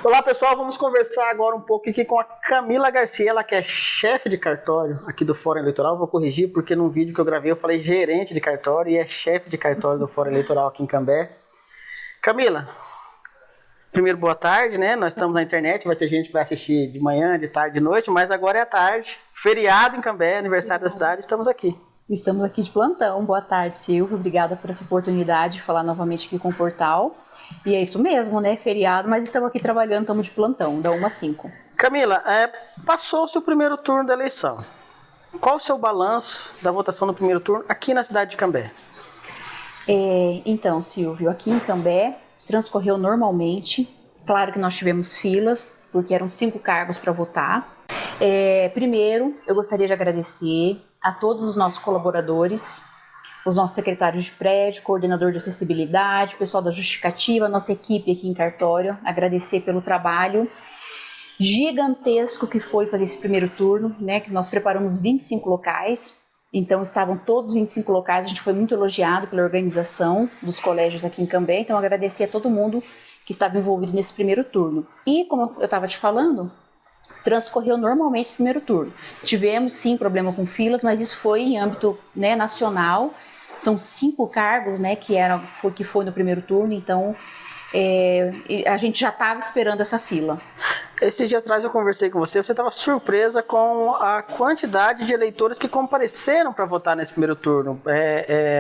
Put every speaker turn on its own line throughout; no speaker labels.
Olá pessoal, vamos conversar agora um pouco aqui com a Camila Garcia, ela que é chefe de cartório aqui do Fórum Eleitoral. Vou corrigir porque num vídeo que eu gravei eu falei gerente de cartório e é chefe de cartório do Fórum Eleitoral aqui em Cambé. Camila, primeiro boa tarde, né? Nós estamos na internet, vai ter gente que vai assistir de manhã, de tarde, de noite, mas agora é à tarde, feriado em Cambé, aniversário da cidade, estamos aqui.
Estamos aqui de plantão. Boa tarde, Silvio. Obrigada por essa oportunidade de falar novamente aqui com o portal. E é isso mesmo, né? Feriado, mas estamos aqui trabalhando, estamos de plantão, da 1 às 5.
Camila, passou-se o primeiro turno da eleição. Qual o seu balanço da votação no primeiro turno aqui na cidade de Cambé?
Então, Silvio, aqui em Cambé transcorreu normalmente. Claro que nós tivemos filas, porque eram 5 cargos para votar. Primeiro, eu gostaria de agradecer a todos os nossos colaboradores, os nossos secretários de prédio, coordenador de acessibilidade, o pessoal da justificativa, nossa equipe aqui em cartório, agradecer pelo trabalho gigantesco que foi fazer esse primeiro turno, né, que nós preparamos 25 locais, então estavam todos os 25 locais, a gente foi muito elogiado pela organização dos colégios aqui em Cambé, então agradecer a todo mundo que estava envolvido nesse primeiro turno. E como eu estava te falando, transcorreu normalmente esse primeiro turno. Tivemos sim problema com filas, mas isso foi em âmbito, né, nacional. São 5 cargos, né, que foi no primeiro turno, então a gente já estava esperando essa fila.
Esses dias atrás eu conversei com você estava surpresa com a quantidade de eleitores que compareceram para votar nesse primeiro turno.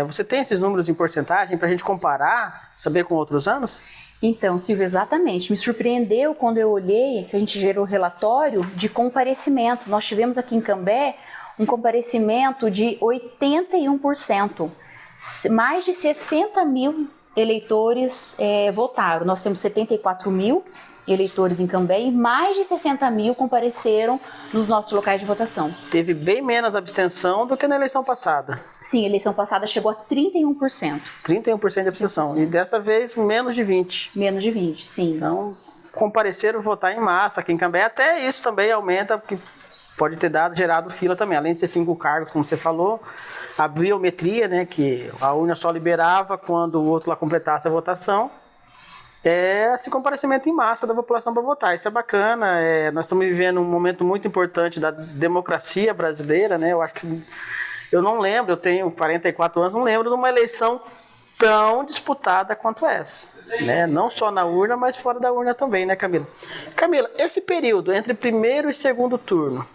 Você tem esses números em porcentagem para a gente comparar, saber com outros anos?
Então, Silvio, exatamente. Me surpreendeu quando eu olhei, que a gente gerou relatório de comparecimento. Nós tivemos aqui em Cambé um comparecimento de 81%. Mais de 60 mil eleitores votaram. Nós temos 74 mil eleitores em Cambé e mais de 60 mil compareceram nos nossos locais de votação.
Teve bem menos abstenção do que na eleição passada.
Sim, a eleição passada chegou a 31%.
31% de abstenção. 31%. E dessa vez menos de 20%.
Menos de 20%, sim.
Então, compareceram votar em massa aqui em Cambé. Até isso também aumenta, porque pode ter gerado fila também. Além de ser 5 cargos, como você falou, a biometria, né, que a urna só liberava quando o outro lá completasse a votação. Esse comparecimento em massa da população para votar. Isso é bacana. Nós estamos vivendo um momento muito importante da democracia brasileira, né? Eu acho que eu não lembro, eu tenho 44 anos, não lembro de uma eleição tão disputada quanto essa, né? Não só na urna, mas fora da urna também, né, Camila? Camila, esse período entre primeiro e segundo turno,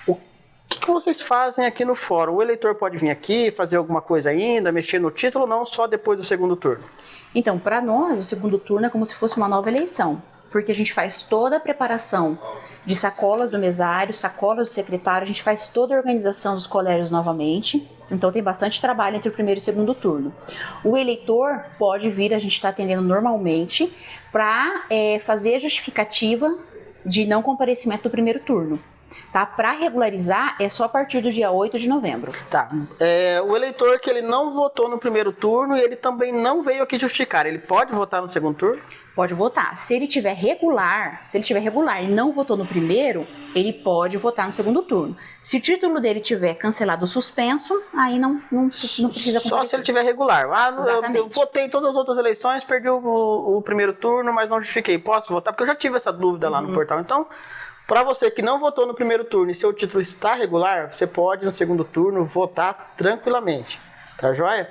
o que vocês fazem aqui no fórum? O eleitor pode vir aqui, fazer alguma coisa ainda, mexer no título, não só depois do segundo turno?
Então, para nós, o segundo turno é como se fosse uma nova eleição, porque a gente faz toda a preparação de sacolas do mesário, sacolas do secretário, a gente faz toda a organização dos colégios novamente, então tem bastante trabalho entre o primeiro e o segundo turno. O eleitor pode vir, a gente está atendendo normalmente, para fazer a justificativa de não comparecimento do primeiro turno. Tá? Para regularizar é só a partir do dia 8 de novembro.
Tá. O eleitor que ele não votou no primeiro turno e ele também não veio aqui justificar, ele pode votar no segundo turno?
Pode votar. Se ele tiver regular e não votou no primeiro, ele pode votar no segundo turno. Se o título dele tiver cancelado ou suspenso, aí não precisa comparecer.
Só se ele tiver regular. Eu votei em todas as outras eleições, perdi o primeiro turno, mas não justifiquei. Posso votar? Porque eu já tive essa dúvida lá no portal. Então, para você que não votou no primeiro turno e seu título está regular, você pode no segundo turno votar tranquilamente. Tá joia?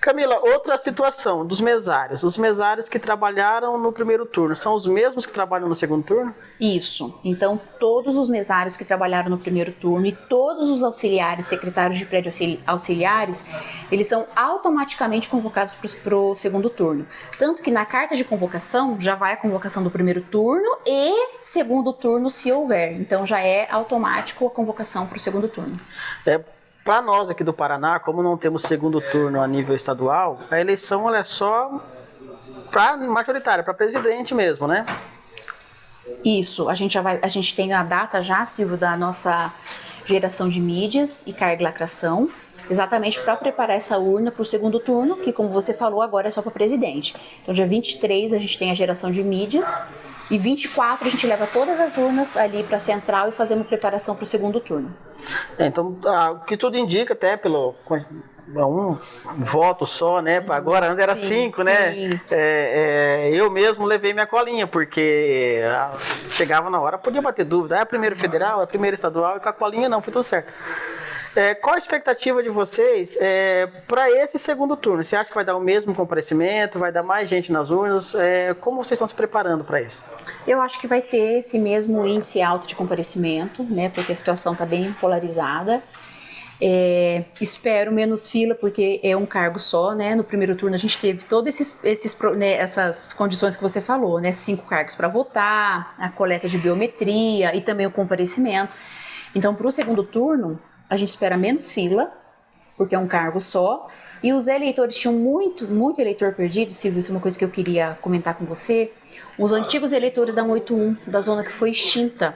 Camila, outra situação dos mesários. Os mesários que trabalharam no primeiro turno, são os mesmos que trabalham no segundo turno?
Isso. Então, todos os mesários que trabalharam no primeiro turno e todos os auxiliares, secretários de prédio auxiliares, eles são automaticamente convocados para o segundo turno. Tanto que na carta de convocação já vai a convocação do primeiro turno e segundo turno se houver. Então, já é automático a convocação para o segundo turno.
Para nós aqui do Paraná, como não temos segundo turno a nível estadual, a eleição ela é só para majoritária, para presidente mesmo, né?
Isso, a gente tem a data já, Silvio, da nossa geração de mídias e carga e lacração, exatamente para preparar essa urna para o segundo turno, que como você falou, agora é só para presidente. Então dia 23 a gente tem a geração de mídias e 24 a gente leva todas as urnas ali para a central e fazemos preparação para o segundo turno.
Então, o que tudo indica, até pelo um voto só, né? Agora antes era 5, né?
Sim.
Eu mesmo levei minha colinha, porque chegava na hora, podia bater dúvida. É primeiro federal, é primeiro estadual, e com a colinha não, foi tudo certo. Qual a expectativa de vocês para esse segundo turno? Você acha que vai dar o mesmo comparecimento? Vai dar mais gente nas urnas? Como vocês estão se preparando para isso?
Eu acho que vai ter esse mesmo índice alto de comparecimento, né? Porque a situação está bem polarizada. Espero menos fila, porque é um cargo só, né? No primeiro turno a gente teve todas essas condições que você falou, né? 5 cargos para votar, a coleta de biometria e também o comparecimento. Então, para o segundo turno, a gente espera menos fila, porque é um cargo só. E os eleitores tinham muito eleitor perdido, Silvio, isso é uma coisa que eu queria comentar com você. Os antigos eleitores da 181, da zona que foi extinta,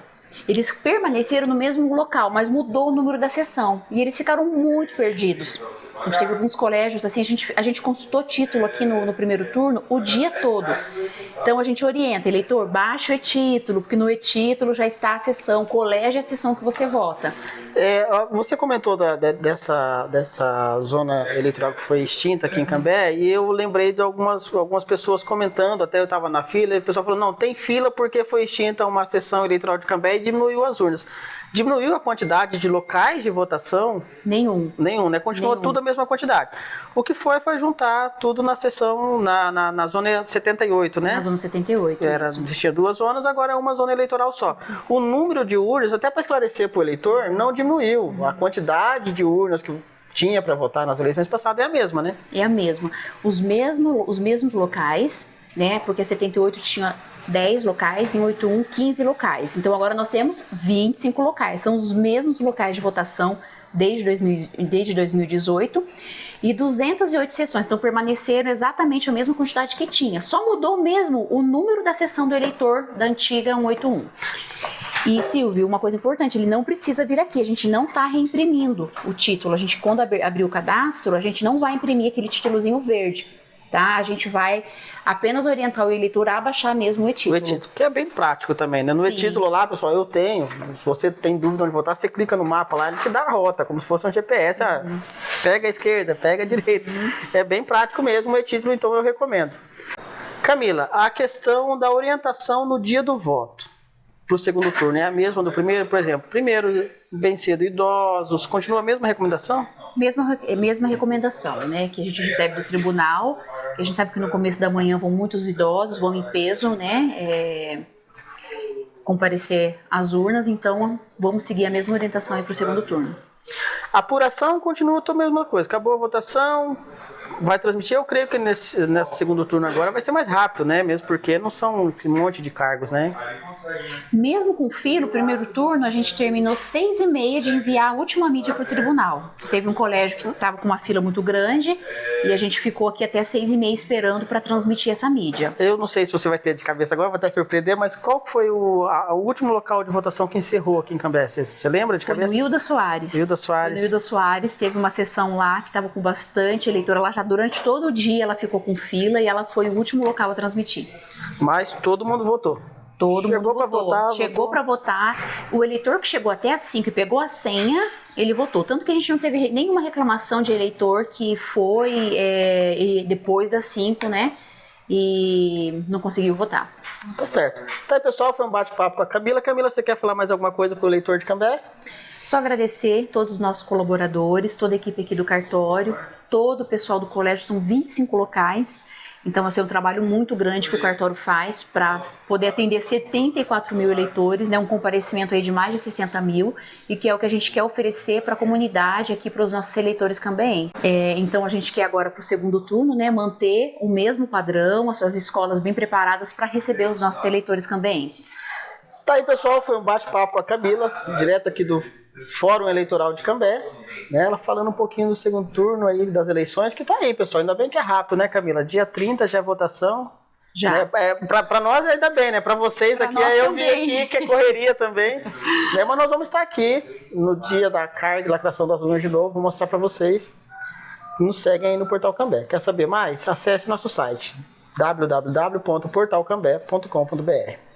eles permaneceram no mesmo local, mas mudou o número da sessão. E eles ficaram muito perdidos. A gente teve alguns colégios, assim, a gente consultou título aqui no primeiro turno o dia todo. Então a gente orienta, eleitor, baixa o e-título, porque no e-título já está a sessão, colégio é a sessão que você vota.
Você comentou dessa zona eleitoral que foi extinta aqui em Cambé, e eu lembrei de algumas pessoas comentando, até eu estava na fila, e o pessoal falou, não, tem fila porque foi extinta uma sessão eleitoral de Cambé e diminuiu as urnas. Diminuiu a quantidade de locais de votação?
Nenhum,
né? Continua tudo a mesma quantidade. O que foi juntar tudo na sessão, na zona 78, né?
Na zona 78,
existia 2 zonas, agora é uma zona eleitoral só. O número de urnas, até para esclarecer para o eleitor, não diminuiu. A quantidade de urnas que tinha para votar nas eleições passadas é a mesma, né?
É a mesma. Os mesmos locais, né? Porque 78 tinha 10 locais, em 81, 15 locais. Então agora nós temos 25 locais. São os mesmos locais de votação desde 2018 e 208 sessões. Então permaneceram exatamente a mesma quantidade que tinha. Só mudou mesmo o número da sessão do eleitor da antiga 181. E Silvio, uma coisa importante, ele não precisa vir aqui, a gente não está reimprimindo o título. A gente, quando abrir o cadastro, a gente não vai imprimir aquele títulozinho verde. Tá? A gente vai apenas orientar o eleitor a baixar mesmo o e-título.
O e-título, que é bem prático também, né? No e-título lá, pessoal, eu tenho. Se você tem dúvida onde votar, você clica no mapa lá, ele te dá a rota, como se fosse um GPS. Pega a esquerda, pega a direita. É bem prático mesmo o e-título, então eu recomendo. Camila, a questão da orientação no dia do voto para o segundo turno é a mesma do primeiro? Por exemplo, primeiro, bem cedo, idosos, continua a mesma recomendação?
Mesma recomendação, né, que a gente recebe do tribunal, que a gente sabe que no começo da manhã vão muitos idosos, vão em peso, né, comparecer às urnas, então vamos seguir a mesma orientação aí para o segundo turno.
A apuração continua a mesma coisa, acabou a votação, vai transmitir. Eu creio que nesse segundo turno agora vai ser mais rápido, né, mesmo porque não são esse monte de cargos, né.
Mesmo com fila, o primeiro turno, a gente terminou 6h30 de enviar a última mídia para o tribunal. Teve um colégio que estava com uma fila muito grande e a gente ficou aqui até 6h30 esperando para transmitir essa mídia.
Eu não sei se você vai ter de cabeça agora, vai até surpreender, mas qual foi o último local de votação que encerrou aqui em Cambé? Você lembra de cabeça?
Foi no Hilda Soares.
No
Hilda Soares, teve uma sessão lá que estava com bastante eleitora. Lá já durante todo o dia ela ficou com fila e ela foi o último local a transmitir.
Mas todo mundo votou.
Todo mundo votou. Chegou para votar. O eleitor que chegou até às 5 e pegou a senha, ele votou. Tanto que a gente não teve nenhuma reclamação de eleitor que foi depois das 5, né? E não conseguiu votar.
Tá certo. Então, pessoal, foi um bate-papo com a Camila. Camila, você quer falar mais alguma coisa para o eleitor de Cambé?
Só agradecer todos os nossos colaboradores, toda a equipe aqui do cartório, todo o pessoal do colégio, são 25 locais. Então, assim, é um trabalho muito grande que o cartório faz para poder atender 74 mil eleitores, né, um comparecimento aí de mais de 60 mil, e que é o que a gente quer oferecer para a comunidade aqui, para os nossos eleitores cambeenses. Então, a gente quer agora para o segundo turno, né, manter o mesmo padrão, as suas escolas bem preparadas para receber os nossos eleitores cambeenses.
Tá aí, pessoal, foi um bate-papo com a Camila, direto aqui do Fórum Eleitoral de Cambé, né? Ela falando um pouquinho do segundo turno aí das eleições, que tá aí, pessoal, ainda bem que é rápido, né, Camila? Dia 30 já é votação.
Já.
Né? Para nós ainda bem, né? Para vocês pra aqui, aí eu vim aqui, que é correria também. Né? Mas nós vamos estar aqui no dia da carga e lacração das urnas de novo, vou mostrar para vocês. Nos seguem aí no Portal Cambé. Quer saber mais? Acesse nosso site www.portalcambé.com.br.